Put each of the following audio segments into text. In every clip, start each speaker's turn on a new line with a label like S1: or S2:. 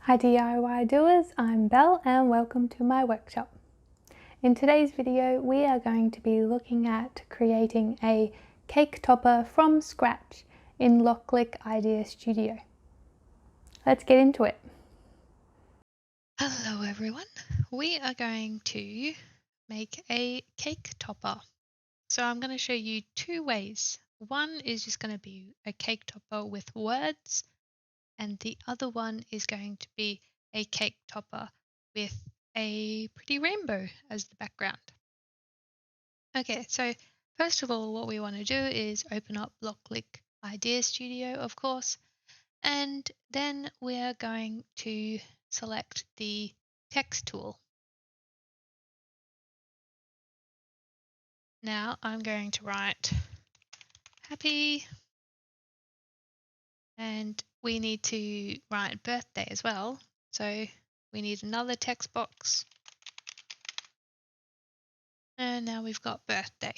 S1: Hi DIY doers, I'm Belle and welcome to my workshop. In today's video we are going to be looking at creating a cake topper from scratch in LOKLik Idea Studio. Let's get into it.
S2: Hello everyone, we are going to make a cake topper. So I'm going to show you two ways. One is just going to be a cake topper with words, and the other one is going to be a cake topper with a pretty rainbow as the background. Okay, so first of all, what we want to do is open up LOKLik Idea Studio, of course, and then we're going to select the text tool. Now I'm going to write happy, and we need to write birthday as well. So we need another text box. And now we've got birthday.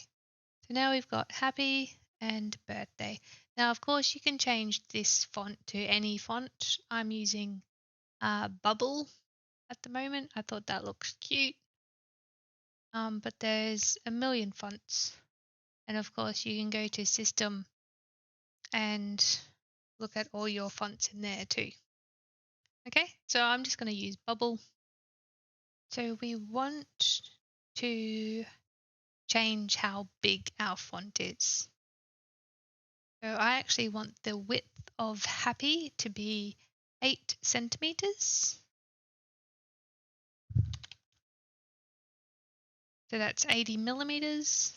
S2: So now we've got happy and birthday. Now, of course, you can change this font to any font. I'm using Bubble at the moment. I thought that looks cute. But there's a million fonts. And of course, you can go to System and look at all your fonts in there too. Okay, so I'm just going to use Bubble. So we want to change how big our font is. So I actually want the width of happy to be 8 centimeters. So that's 80 millimeters.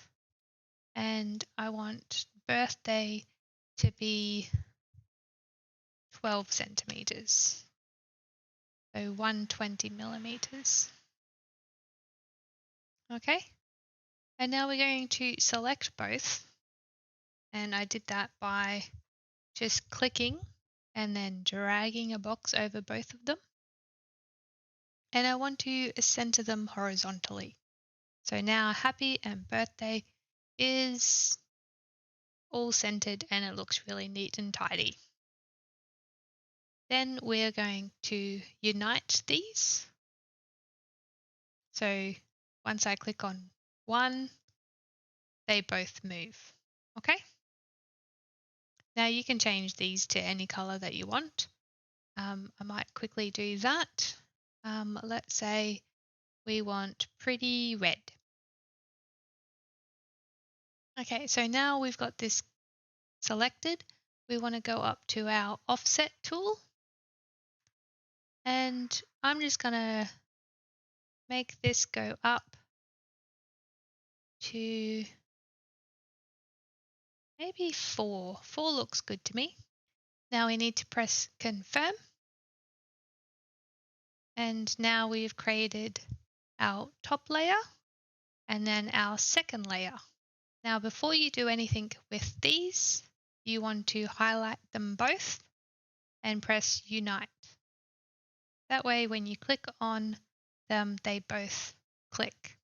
S2: And I want birthday to be 12 centimeters. So 120 millimeters. Okay. And now we're going to select both. And I did that by just clicking and then dragging a box over both of them. And I want to center them horizontally. So now happy and birthday is all centered and it looks really neat and tidy. Then we're going to unite these. So once I click on one, they both move. Okay. Now you can change these to any color that you want. I might quickly do that. Let's say we want pretty red. Okay, so now we've got this selected. We want to go up to our offset tool. And I'm just going to make this go up to maybe 4. 4 looks good to me. Now we need to press confirm. And now we've created our top layer and then our second layer. Now, before you do anything with these, you want to highlight them both and press unite. That way, when you click on them, they both click.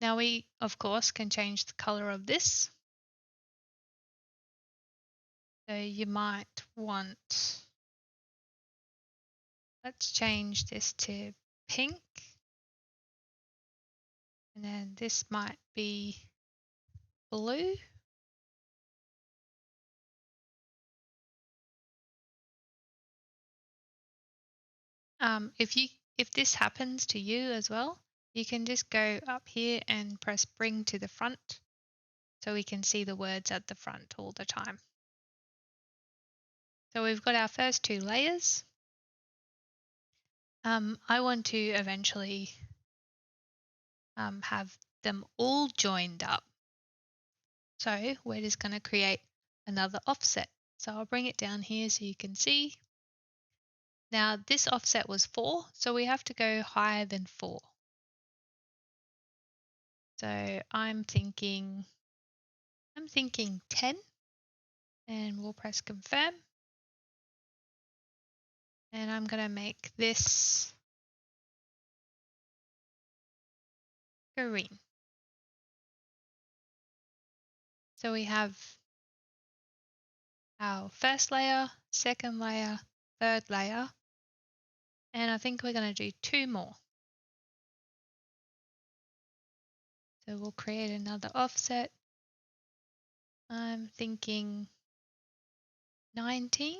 S2: Now we, of course, can change the color of this. So you might want, let's change this to pink. And then this might be blue. If this happens to you as well, you can just go up here and press bring to the front so we can see the words at the front all the time. So we've got our first 2 layers. I want to eventually have them all joined up. So we're just going to create another offset. So I'll bring it down here so you can see. Now this offset was 4, so we have to go higher than 4. So I'm thinking 10, and we'll press confirm. And I'm going to make this green. So we have our first layer, second layer, third layer, And I think we're going to do 2 more. So we'll create another offset. I'm thinking 19.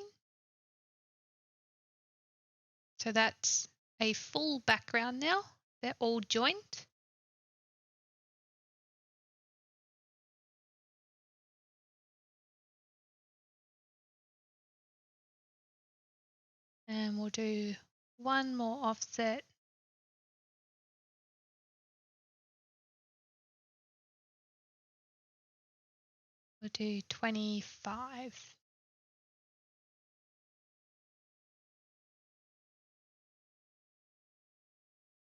S2: So that's a full background now. They're all joined. And we'll do 1 more offset. We'll do 25.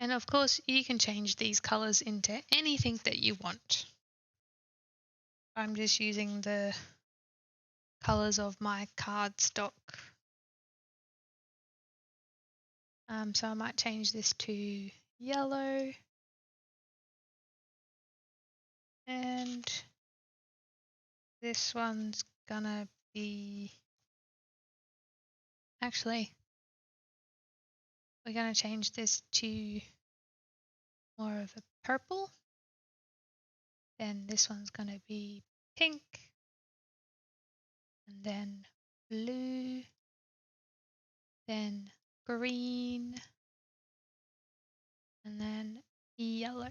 S2: And of course, you can change these colors into anything that you want. I'm just using the colors of my cardstock. So I might change this to yellow. And this one's gonna be, actually, we're gonna change this to more of a purple. Then this one's gonna be pink. And then blue. Then green. And then yellow.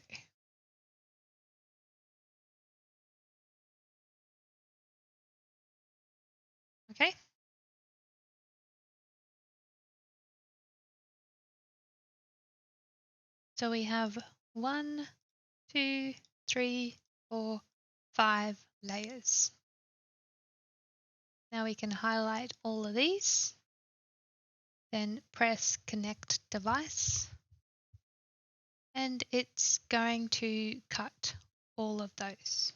S2: Okay. So we have 1, 2, 3, 4, 5 layers. Now we can highlight all of these, then press connect device, and it's going to cut all of those.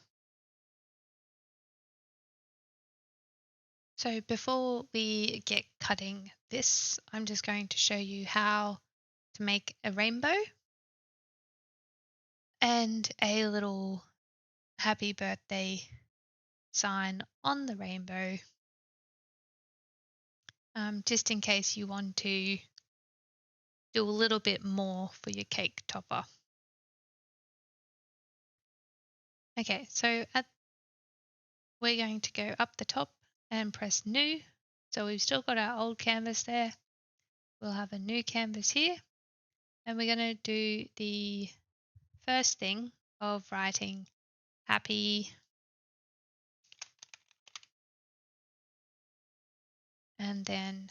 S2: So before we get cutting this, I'm just going to show you how to make a rainbow and a little happy birthday sign on the rainbow, just in case you want to do a little bit more for your cake topper. Okay, so we're going to go up the top and press new. So we've still got our old canvas there. We'll have a new canvas here, and we're going to do the first thing of writing happy and then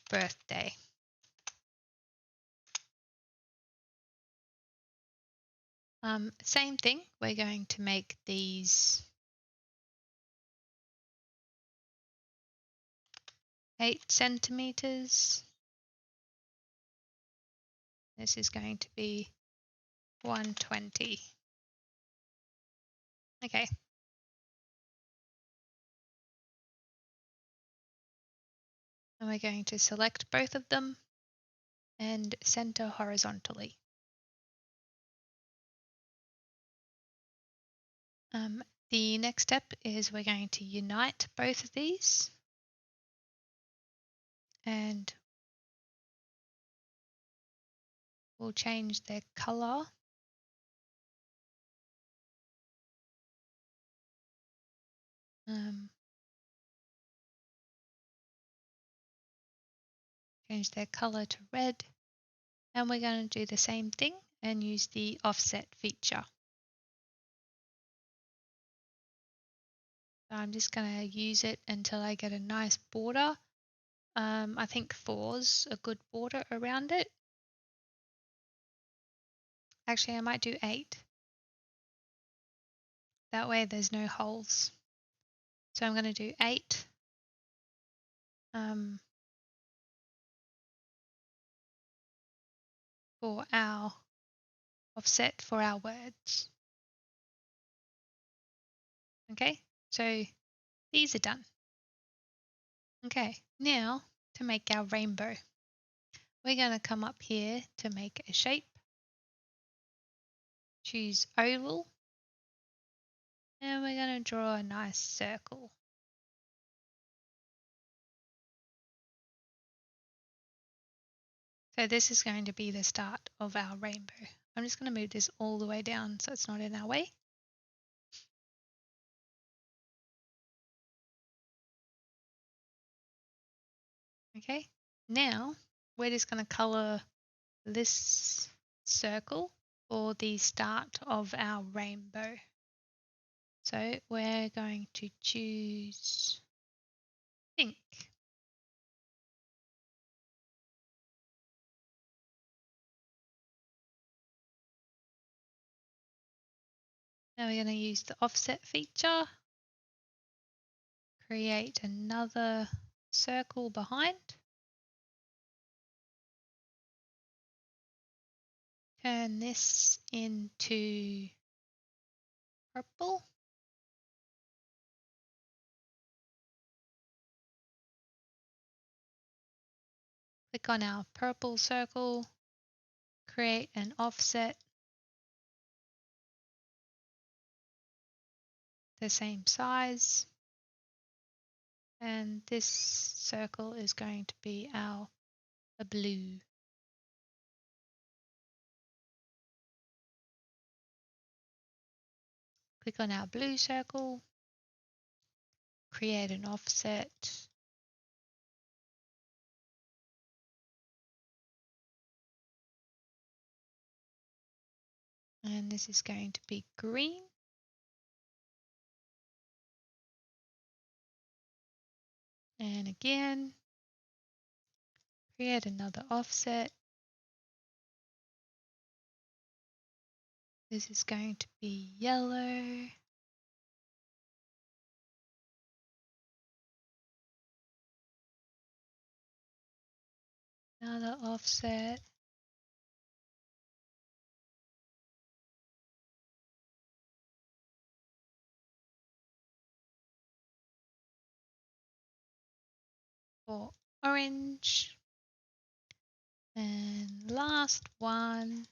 S2: birthday. Same thing, we're going to make these 8 centimeters. This is going to be 120. Okay. And we're going to select both of them and center horizontally. The next step is we're going to unite both of these, and we'll change their color. Change their color to red, and we're going to do the same thing and use the offset feature. So I'm just going to use it until I get a nice border. I think 4's a good border around it. Actually, I might do 8. That way there's no holes. So I'm going to do 8. For our offset for our words. Okay, so these are done. Okay, now to make our rainbow, we're going to come up here to make a shape. Choose oval, and we're going to draw a nice circle. So this is going to be the start of our rainbow. I'm just going to move this all the way down so it's not in our way. Okay, now we're just going to color this circle for the start of our rainbow. So we're going to choose pink. Now we're going to use the offset feature, create another circle behind, turn this into purple, click on our purple circle, create an offset the same size, and this circle is going to be our blue. Click on our blue circle, create an offset, and this is going to be green. And again, create another offset. This is going to be yellow. Another offset. For orange. And last one.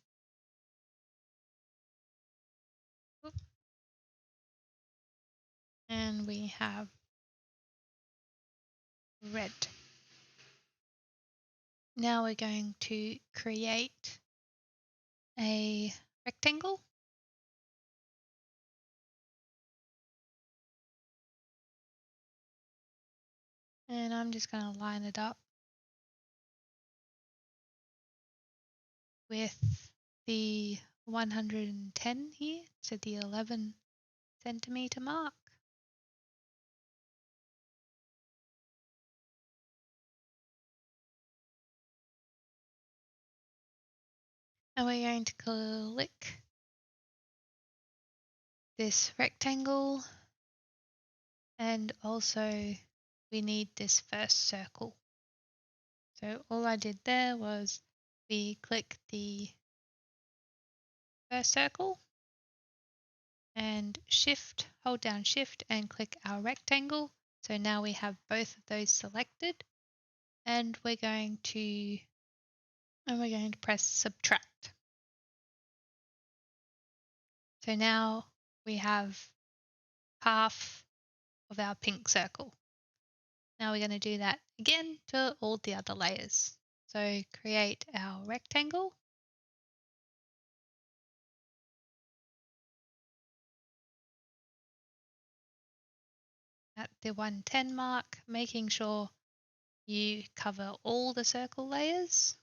S2: And we have red. Now we're going to create a rectangle. And I'm just going to line it up with the 110 here, so the 11 centimeter mark. And we're going to click this rectangle, and also we need this first circle. So all I did there was we click the first circle and hold down shift and click our rectangle. So now we have both of those selected, and we're going to press subtract. So now we have half of our pink circle. Now we're going to do that again to all the other layers. So create our rectangle. At the 110 mark, making sure you cover all the circle layers.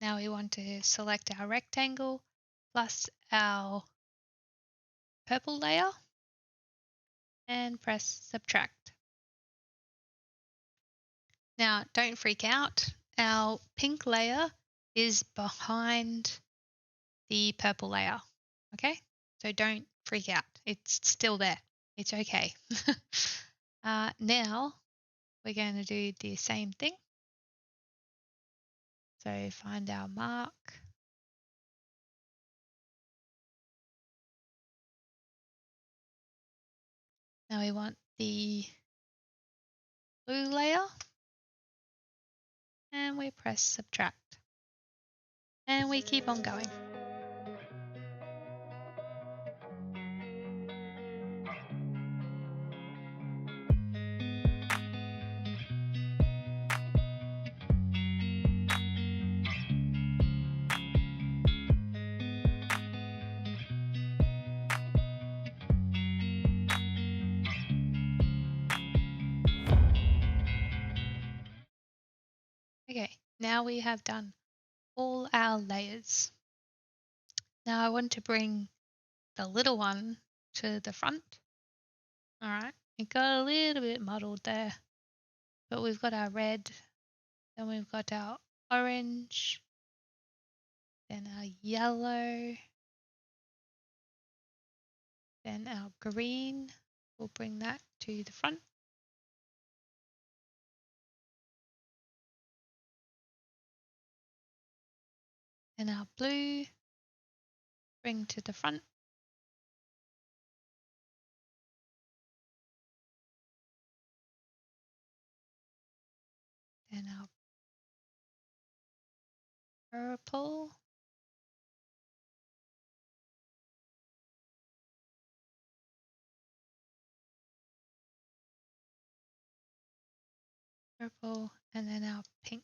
S2: Now we want to select our rectangle plus our purple layer and press subtract. Now don't freak out. Our pink layer is behind the purple layer. Okay? So don't freak out. It's still there. It's okay. Now we're going to do the same thing. So find our mark. Now we want the blue layer, and we press subtract. And we keep on going. Now we have done all our layers. Now I want to bring the little one to the front. All right, it got a little bit muddled there, but we've got our red, then we've got our orange, then our yellow, then our green. We'll bring that to the front. And our blue, bring to the front. Then our purple. Purple, and then our pink.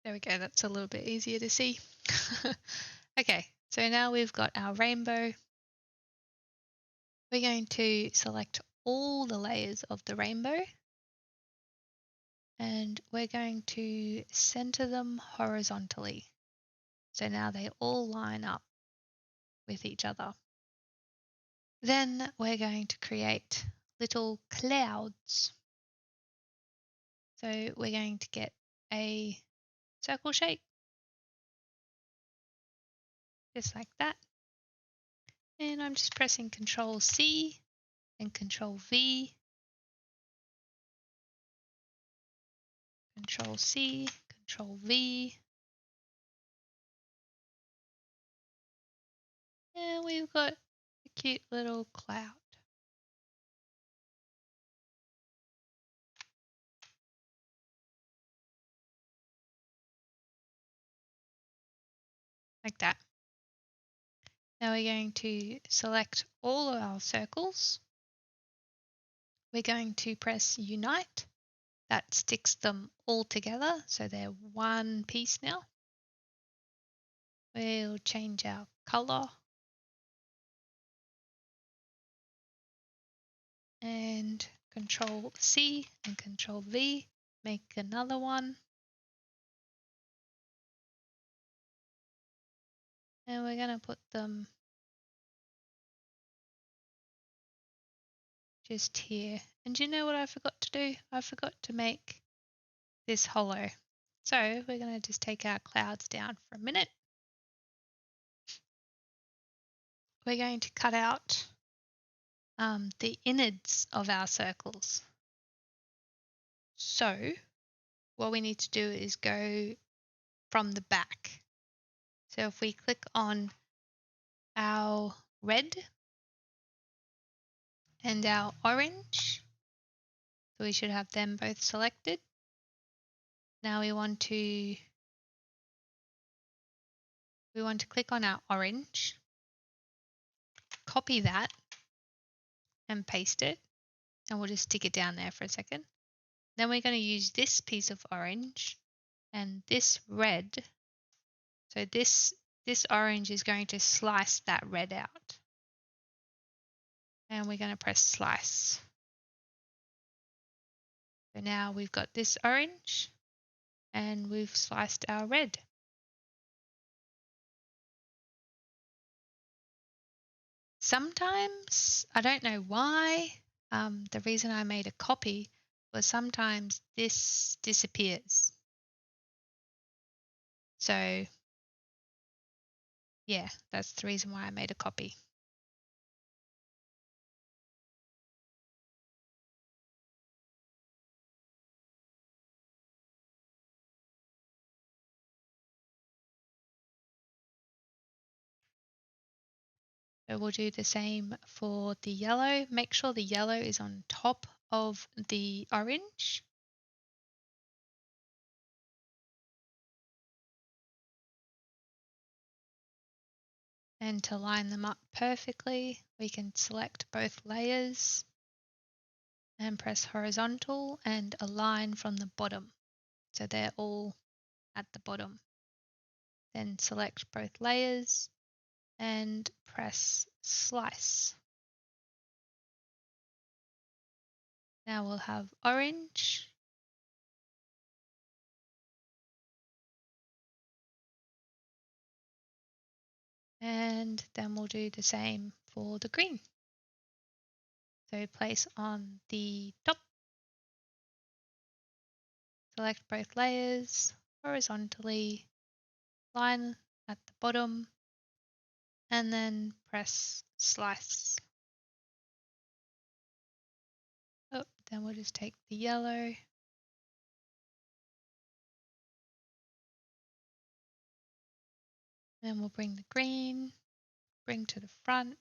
S2: There we go, that's a little bit easier to see. Okay, so now we've got our rainbow. We're going to select all the layers of the rainbow and we're going to center them horizontally. So now they all line up with each other. Then we're going to create little clouds. So we're going to get a circle shape, just like that. And I'm just pressing Control C and Control V, Control C, Control V. And we've got a cute little cloud. Like that. Now we're going to select all of our circles. We're going to press Unite. That sticks them all together, so they're one piece now. We'll change our color. And Control C and Control V, make another one. And we're going to put them just here. And do you know what I forgot to do? I forgot to make this hollow. So we're going to just take our clouds down for a minute. We're going to cut out the innards of our circles. So what we need to do is go from the back. So if we click on our red and our orange, so we should have them both selected. Now we want to click on our orange, copy that and paste it, and we'll just stick it down there for a second. Then we're going to use this piece of orange and this red. So this orange is going to slice that red out. And we're going to press slice. So now we've got this orange and we've sliced our red. Sometimes, I don't know why, the reason I made a copy was sometimes this disappears. So yeah, that's the reason why I made a copy. So we'll do the same for the yellow. Make sure the yellow is on top of the orange. And to line them up perfectly, we can select both layers and press horizontal and align from the bottom. So they're all at the bottom. Then select both layers and press slice. Now we'll have orange. And then we'll do the same for the green. So place on the top, select both layers horizontally, line at the bottom, and then press slice. Oh, then we'll just take the yellow, then we'll bring the green, bring to the front,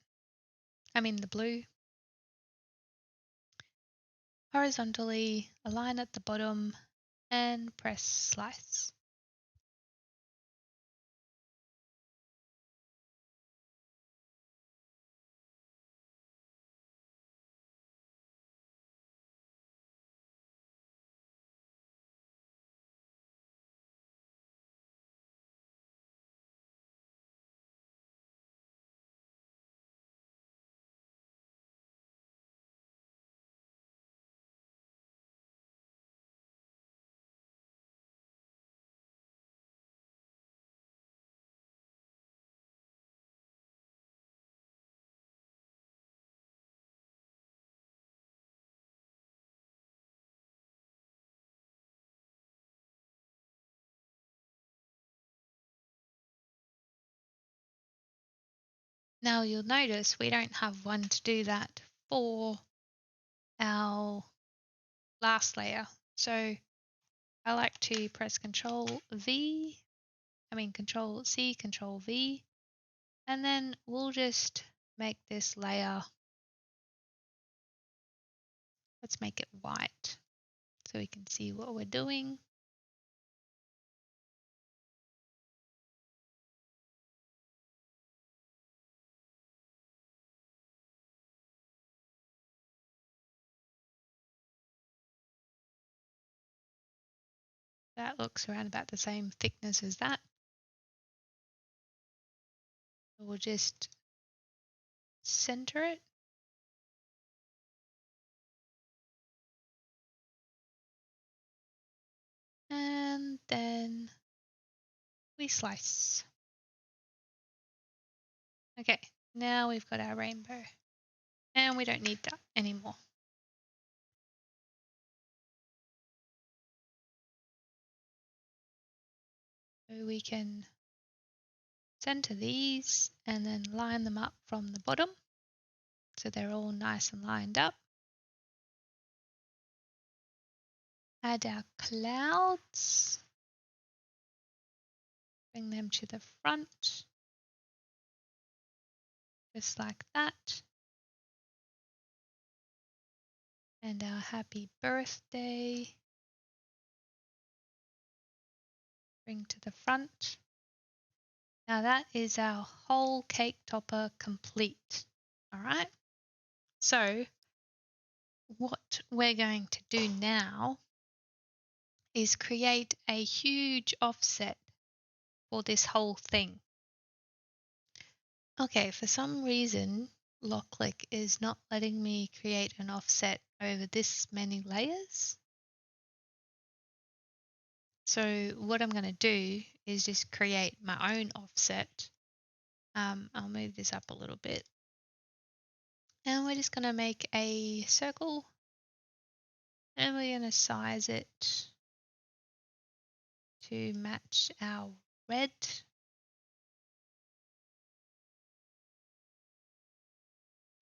S2: the blue, horizontally, align at the bottom, and press slice. Now you'll notice we don't have one to do that for our last layer. So I like to press Control C, Control V, and then we'll just make this layer, let's make it white so we can see what we're doing. That looks around about the same thickness as that. We'll just center it. And then we slice. Okay, now we've got our rainbow. And we don't need that anymore. So we can center these and then line them up from the bottom so they're all nice and lined up. Add our clouds, bring them to the front, just like that. And our happy birthday, bring to the front. Now that is our whole cake topper complete. All right. So what we're going to do now is create a huge offset for this whole thing. Okay, for some reason, LOKLik is not letting me create an offset over this many layers. So what I'm going to do is just create my own offset. I'll move this up a little bit. And we're just going to make a circle and we're going to size it to match our red.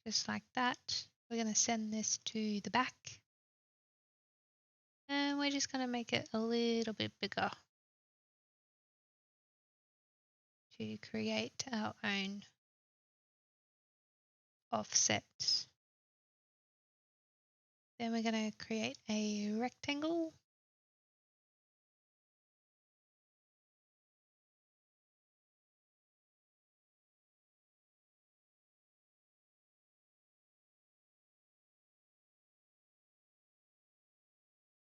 S2: Just like that. We're going to send this to the back. And we're just going to make it a little bit bigger to create our own offset. Then we're going to create a rectangle.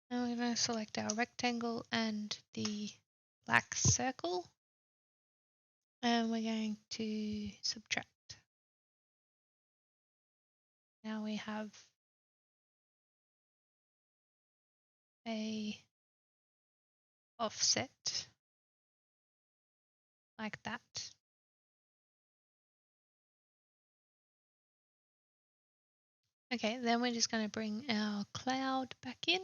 S2: And we're going to select our rectangle and the black circle. And we're going to subtract. Now we have a offset like that. Okay, then we're just going to bring our cloud back in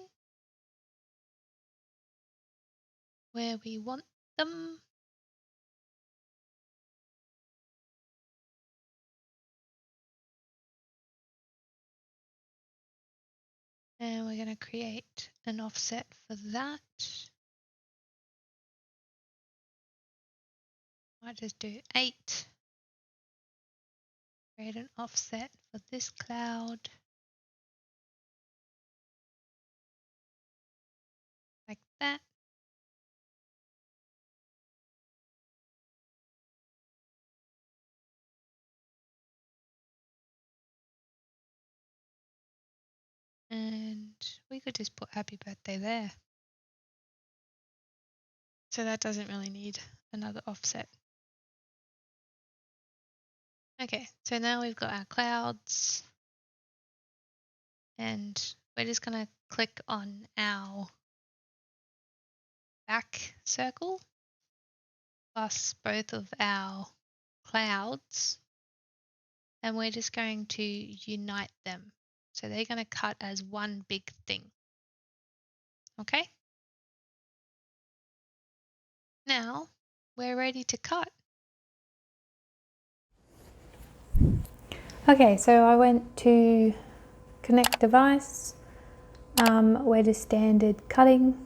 S2: where we want them. And we're going to create an offset for that. Might just do 8. Create an offset for this cloud. Like that. And we could just put happy birthday there. So that doesn't really need another offset. Okay, so now we've got our clouds. And we're just going to click on our back circle plus both of our clouds. And we're just going to unite them. So they're going to cut as one big thing. Okay? Now we're ready to cut.
S1: Okay, so I went to connect device, where the standard cutting,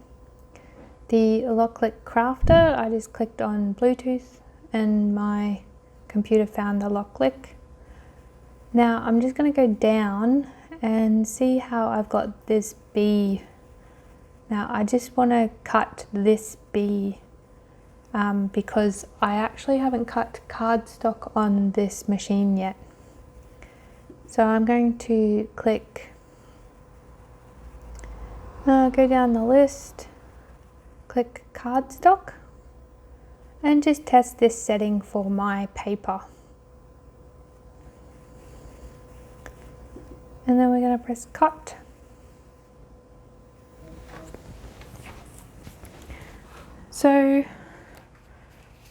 S1: the LOKLik Crafter. I just clicked on Bluetooth and my computer found the LOKLik. Now I'm just going to go down and see how I've got this bee. Now I just want to cut this bee because I actually haven't cut cardstock on this machine yet. So I'm going to click, go down the list, click cardstock, and just test this setting for my paper. And then we're going to press cut. So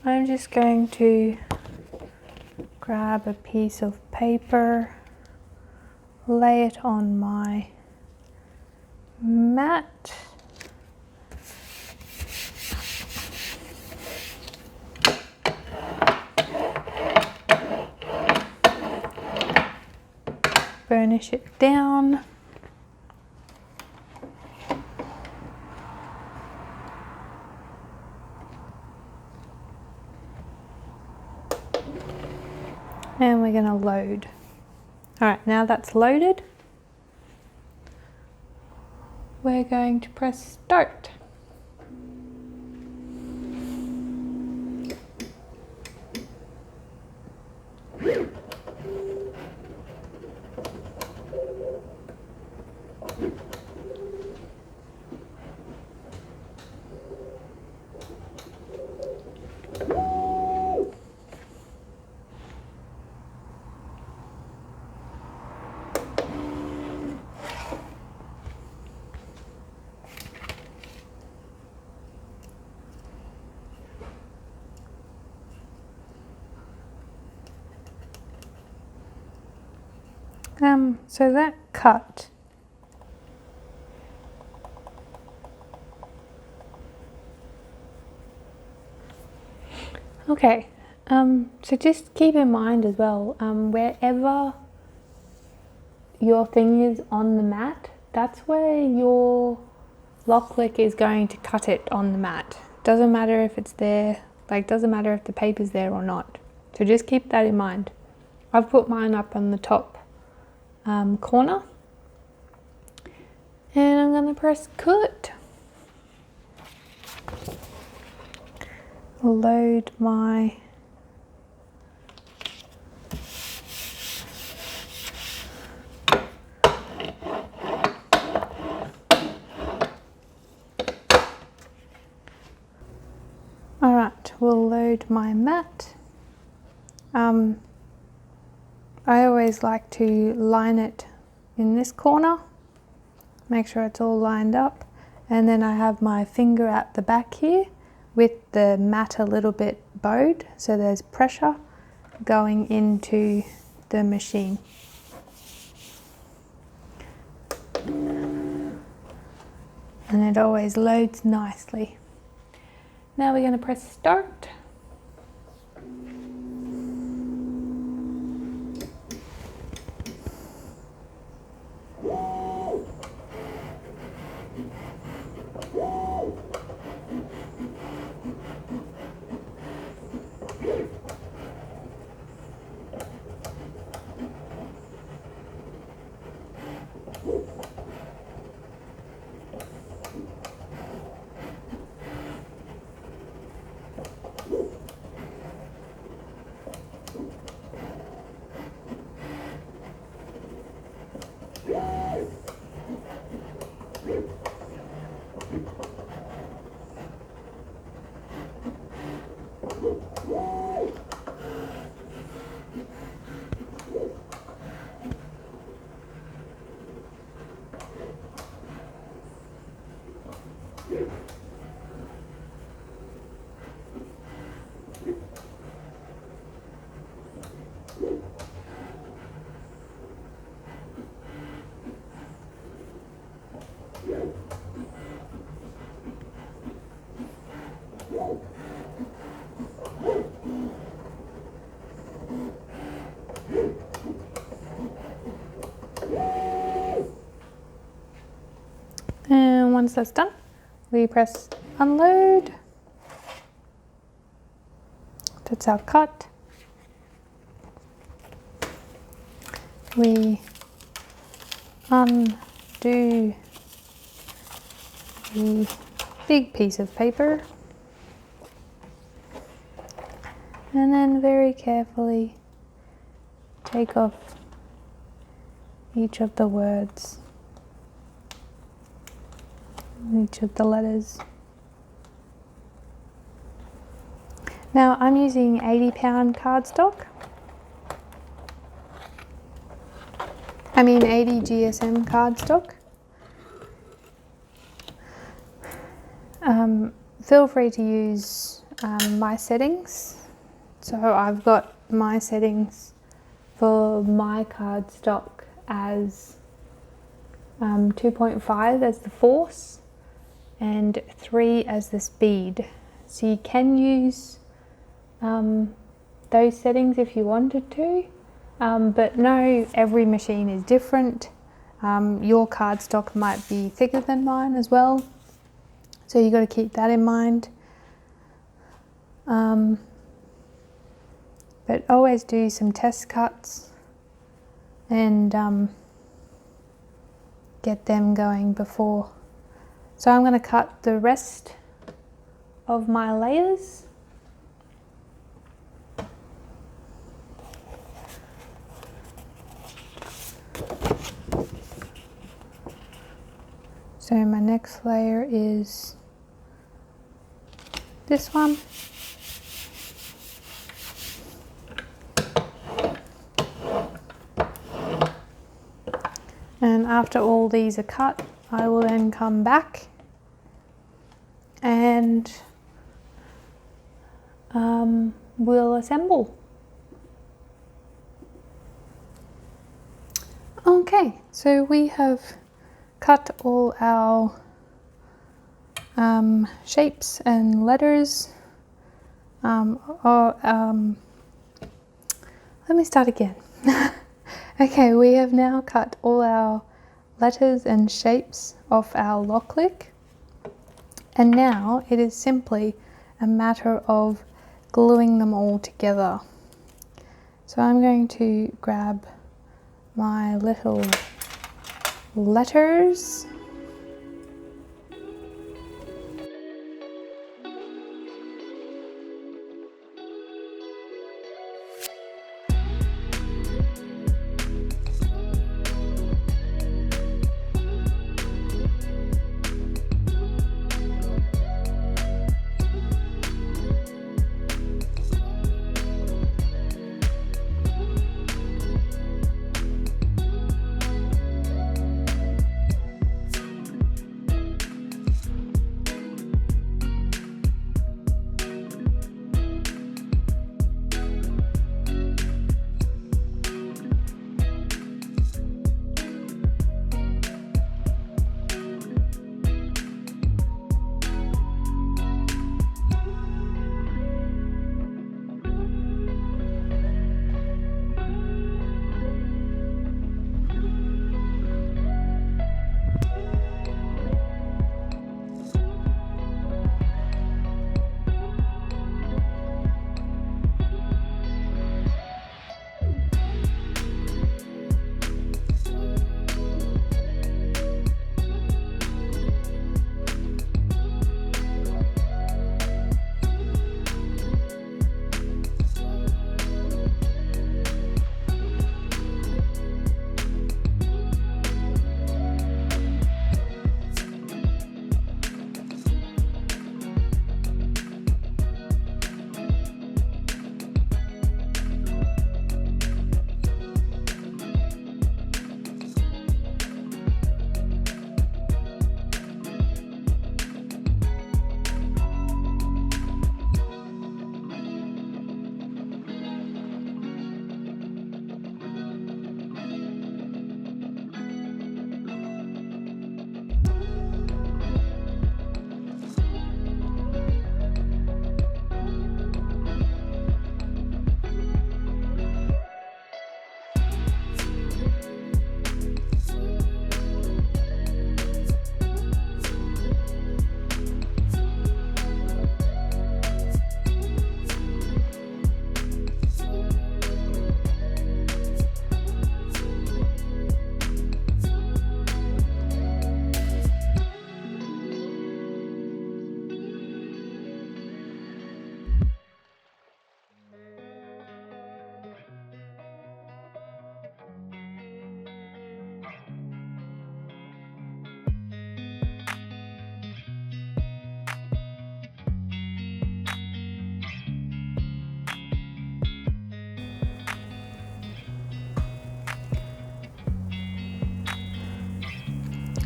S1: I'm just going to grab a piece of paper, lay it on my mat. Burnish it down. And we're going to load. Alright, now that's loaded, we're going to press start. So that cut. Okay, so just keep in mind as well, wherever your thing is on the mat, that's where your LOKLik is going to cut it on the mat. Doesn't matter if it's there, like doesn't matter if the paper's there or not. So just keep that in mind. I've put mine up on the top corner. And I'm going to press cut. Load my Alright, we'll load my mat. I always like to line it in this corner, make sure it's all lined up, and then I have my finger at the back here with the mat a little bit bowed, so there's pressure going into the machine. And it always loads nicely. Now we're going to press start. And once that's done, we press unload. That's our cut. We undo the big piece of paper and then very carefully take off each of the words, each of the letters. Now I'm using 80-pound cardstock. 80 GSM cardstock. Feel free to use my settings. So I've got my settings for my cardstock as 2.5 as the force and 3 as the speed. So you can use those settings if you wanted to, but no, every machine is different. Your cardstock might be thicker than mine as well, so you got to keep that in mind. But always do some test cuts and get them going before. So I'm going to cut the rest of my layers. So my next layer is this one. And after all these are cut, I will then come back and we'll assemble. Okay, so we have cut all our shapes and letters. Let me start again. Okay, we have now cut all our letters and shapes off our LOKLik, and now it is simply a matter of gluing them all together. So I'm going to grab my little letters .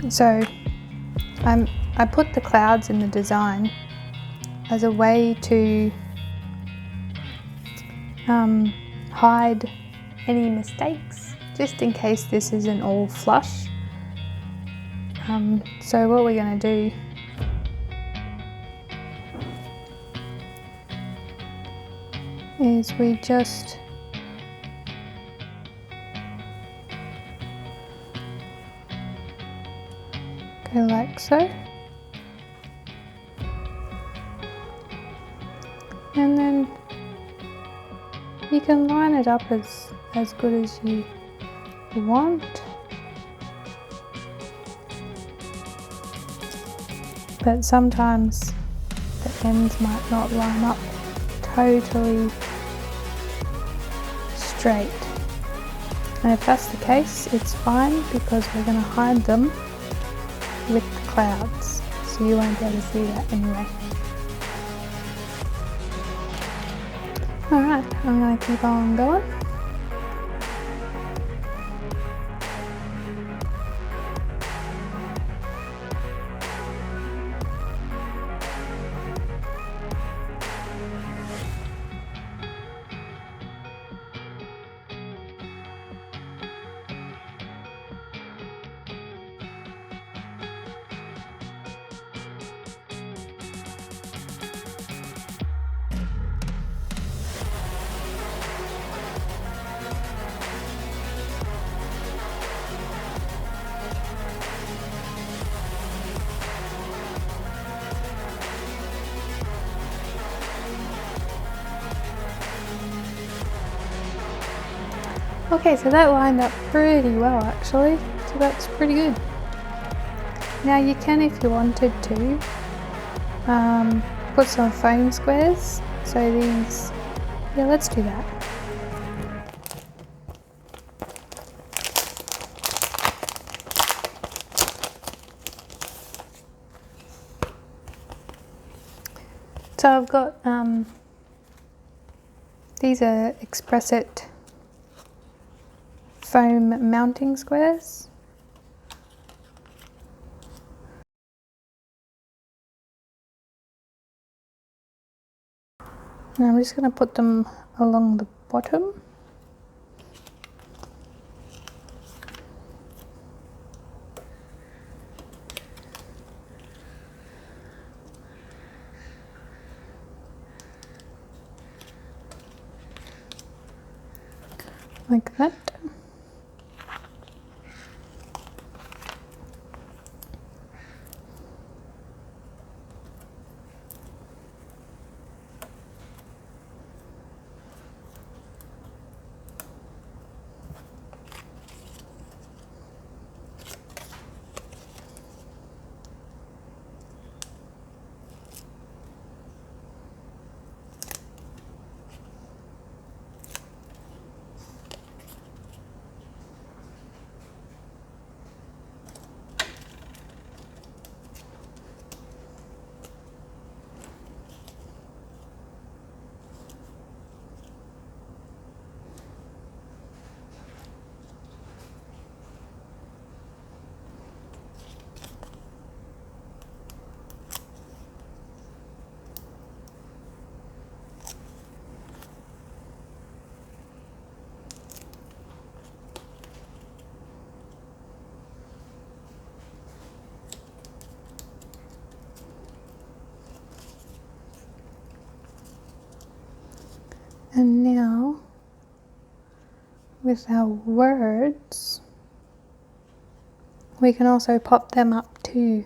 S1: So I put the clouds in the design as a way to hide any mistakes, just in case this isn't all flush. So what we're going to do is we just go like so, and then you can line it up as good as you want. But sometimes the ends might not line up totally straight. And if that's the case, it's fine, because we're going to hide them with the clouds, so you won't be able to see that anyway. Alright, I'm going to keep on going. Okay, so that lined up pretty well actually, so that's pretty good. Now you can, if you wanted to, put some foam squares, so these, yeah, let's do that. So I've got, these are Express It foam mounting squares. And I'm just going to put them along the bottom. Like that. And now, with our words, we can also pop them up too.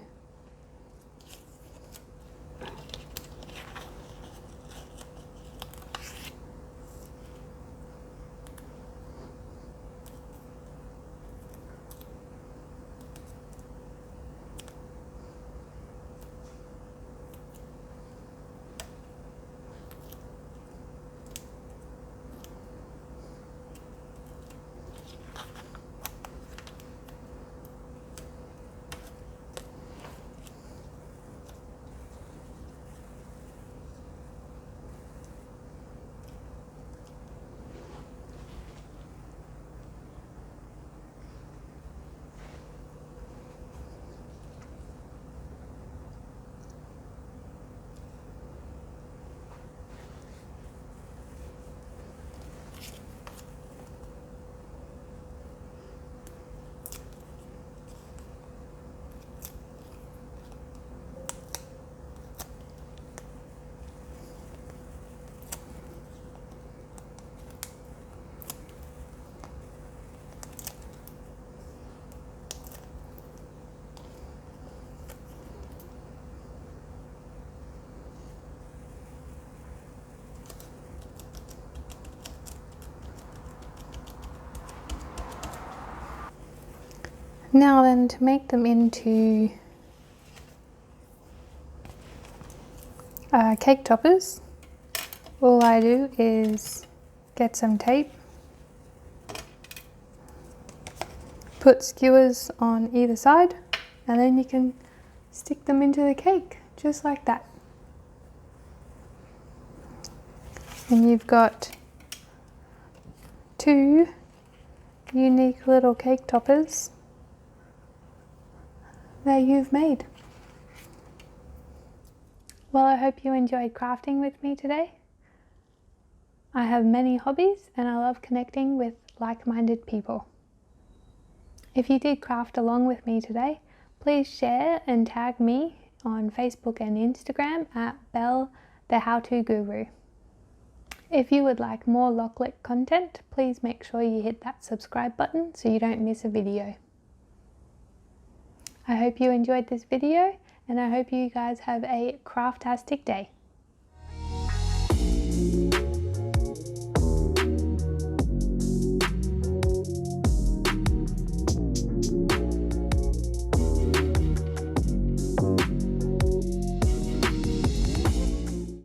S1: Now then, to make them into cake toppers, all I do is get some tape, put skewers on either side, and then you can stick them into the cake just like that. And you've got two unique little cake toppers that you've made. Well, I hope you enjoyed crafting with me today. I have many hobbies and I love connecting with like-minded people. If you did craft along with me today, please share and tag me on Facebook and Instagram at Belle the How To Guru. If you would like more LOKLik content, please make sure you hit that subscribe button so you don't miss a video. I hope you enjoyed this video and I hope you guys have a craftastic day.